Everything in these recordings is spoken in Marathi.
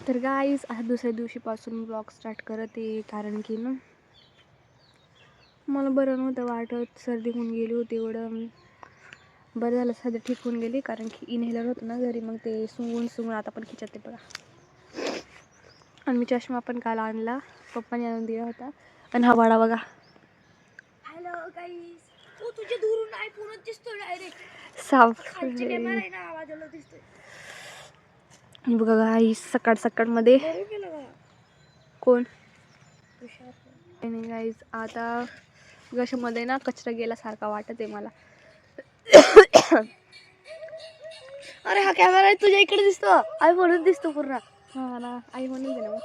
तर गाईज आज दुसऱ्या दिवशीपासून ब्लॉग स्टार्ट करत आहे, कारण की ना मला बरं नव्हतं वाटत, सर्दी होऊन गेली होती. एवढं बरं झालं सर्दी ठीक होऊन गेली, कारण की इनहेलर होतं ना घरी, मग ते सुंगून आता पण खिचत बघा. आणि मी चष्मा पण काल आणला, पप्पाने आणून दिला होता. आणि हा वाडा बघा. हॅलो गाईस, ओ तुझ्या दूरून आयफोनच दिसतोय डायरेक्ट. साफ खालची कॅमेरा आहे ना, आवाजाला दिसतोय. आणि बघा गाईस सकाळ मध्ये कोण नाही गाईज, आता गशामध्ये ना कचरा गेल्यासारखा वाटत आहे मला. अरे हा कॅमेरा आहे तुझ्या इकडे दिसतो, आयफोनच दिसतो पूर्ण. हा ना, आई म्हणून दे ना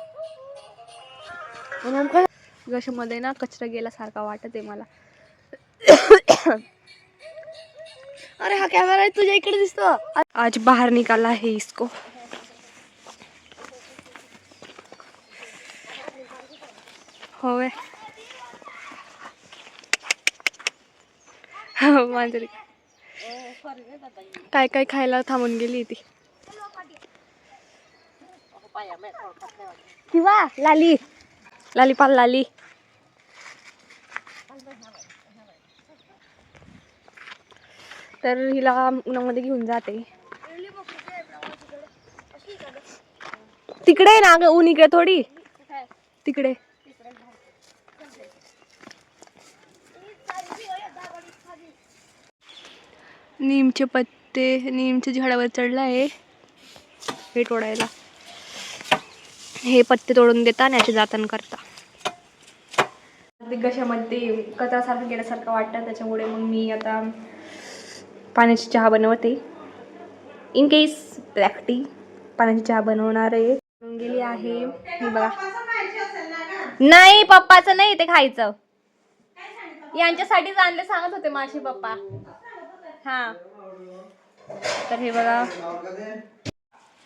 नेमकं गशामध्ये ना कचरा गेल्यासारखा वाटत आहे मला. अरे हा कॅमेरा आहे तुझ्या इकडे दिसतो. आज बाहर निकाला है इसको. होय मांजरी काय काय खायला थांबून गेली ती. किंवा लाली लाली पाल लाली. तर हिला उन्हामध्ये घेऊन जाते. तिकडे ना ग, ऊन इकडे थोडी, तिकडे. नीमचे पत्ते, नीमच्या झाडावर चढला आहे हे तोडायला. हे पत्ते तोडून देता आणि याचे जातन करता. कशामध्ये कचरासारखं गेल्यासारखं वाटतं, त्याच्यामुळे मग मी आता पाण्याची चहा बनवते. इन केस ब्लॅक टी पाण्याची चहा बनवणार आहे. गेली आहे हे बघा. नाही पप्पाचं नाही ते खायचं, यांच्यासाठीच आणले सांगत होते माझे पप्पा. हा तर हे बघा.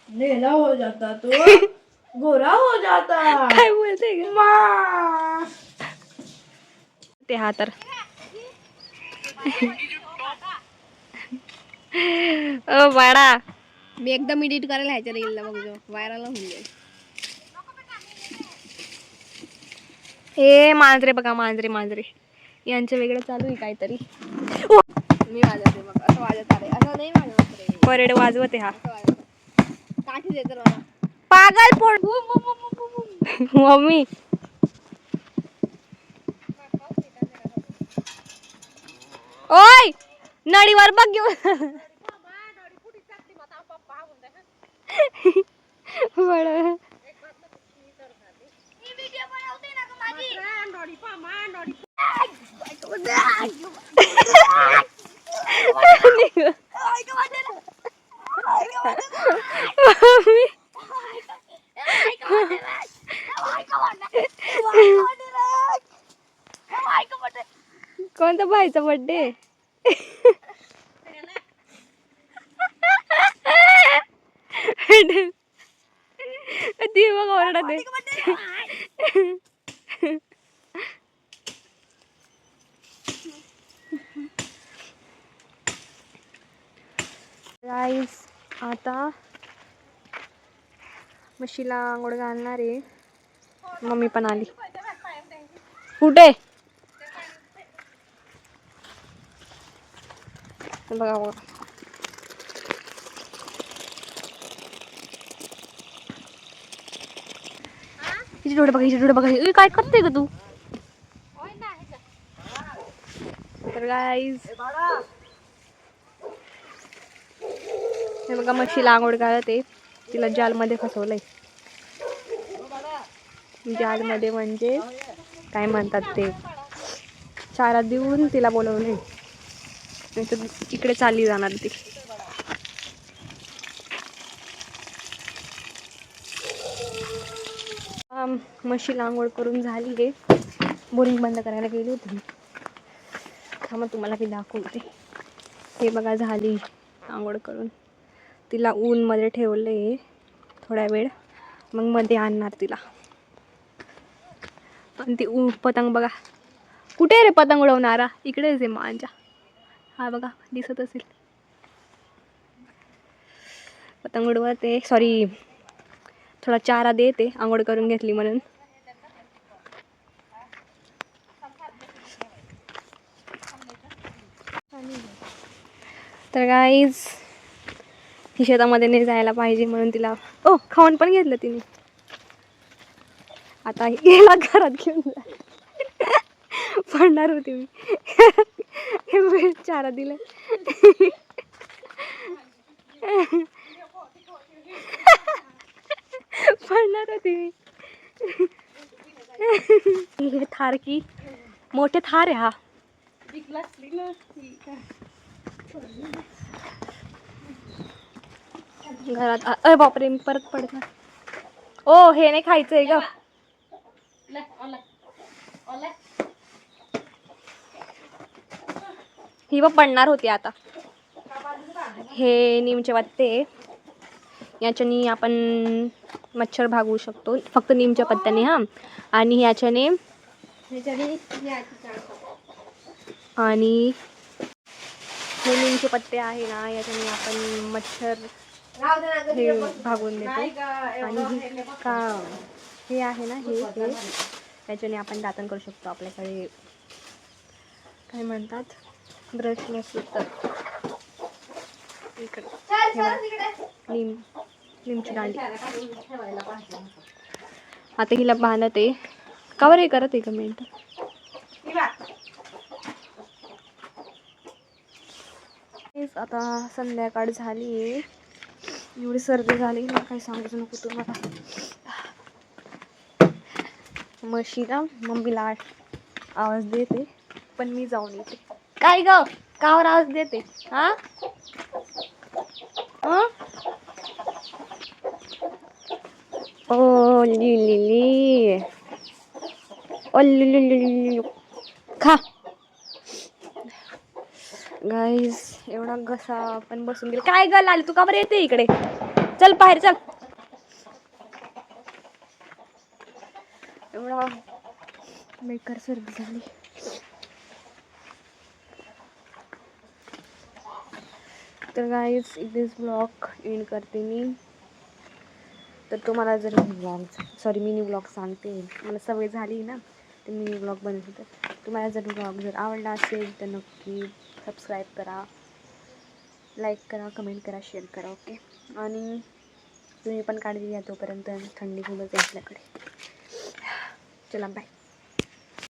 नीला हो जाता तो गोरा हो जाता. काय बोलते ते हा तर ओ बाळा, मी एकदम एडिट करायला ह्याच्या रीलला बघ, व्हायरल होऊन जाईल. हे मांजरे बघा, मांजरे यांचं वेगळं चालू आहे काहीतरी. मी वाजवते मग असं वाजत आलंय, असं नाही वाजवत रे. परेड वाजवते हा. काठी देतो मला. पागल पोड मम्मी. ओय नळीवर बघ घेऊन. बडं. कोणता भाईचा बर्थडे? ती बघ ओरडत आहे. गाईस आता म्हशीला आंघोळ घालणार आहे. मम्मी पण आली. कुठे बघा बघा. हिचे डोळे बघा, हिचे डोळे बघा. काय करते ग तू? तर गाईज हे बघा, म्हशीला आंघोळ घालत आहे. तिला जालमध्ये फसवलंय. जालमध्ये म्हणजे काय म्हणतात ते, चारा देऊन तिला बोलवलंय. नाहीतर इकडे चालली जाणार ती. म्हशीला आंघोळ करून झाली आहे. बोरिंग बंद करायला गेली होती. थांबा तुम्हाला मी दाखवते. हे बघा झाली आंघोळ करून. तिला ऊनमध्ये ठेवले थोड्या वेळ, मग मध्ये आणणार तिला. आणि ती पतंग बघा. कुठे रे पतंग उडवणारा? इकडेच आहे माझ्या. हा बघा दिसत असेल. पतंग उडवते, सॉरी थोडा चारा देते, आंघोळ करून घेतली म्हणून. तर गाईज ही शेतामध्ये नाही जायला पाहिजे म्हणून तिला खाऊन पण घेतलं तिने. आता गेला घरात घेऊन जा. पडणार होती मी. हे चारा दिला. पडणार होती मी. हे थार की मोठे थार आहे हा. घरात बापरे मी परत पडणार. ओ हे नाही खायचंय ग. ही बघ पडणार होती आता. हे नीमचे पत्ते, याच्याने आपण मच्छर भागवू शकतो फक्त नीमच्या पत्त्याने हा. आणि याच्याने आणि हे नीमचे पत्ते आहे ना, याच्याने आपण मच्छर हे भागवून देतो. आणि का हे आहे ना हे याच्याने आपण दातन करू शकतो. आपल्याकडे काय म्हणतात ब्रश नसलं तर नीमची दांडी. आता हिला बांधत आहे. कावर हे करत आहे का मिनिट. आता संध्याकाळ झाली. एवढी सर्दी झाली ना काही सांगूच नको तुम्हाला. म्हशीला मम्मीला आवाज देते पण मी जाऊन येते. काय ग कावर आवाज देते हा. ओ लिली ओ लिली खा. गाईज एवढा घसा पण बसून गेला. काय ग लाली तू का बरं येते इकडे. चल बाहेर चल. एवढा बेकार सर्दी झाली. तर गाईज इथेच ब्लॉग एंड करते मी. तर तुम्हाला जर मिनी ब्लॉग सांगते. मला सवय झाली ना ते मिनी ब्लॉग बनवते. तर तुम्हाला जर ब्लॉग जर आवडला असेल तर नक्की सबस्क्राईब करा, लाईक करा, कमेंट करा, शेअर करा. ओके. आणि तुम्ही पण काळजी घ्या तोपर्यंत. थंडी खूपच आहे आपल्याकडे. चला बाय.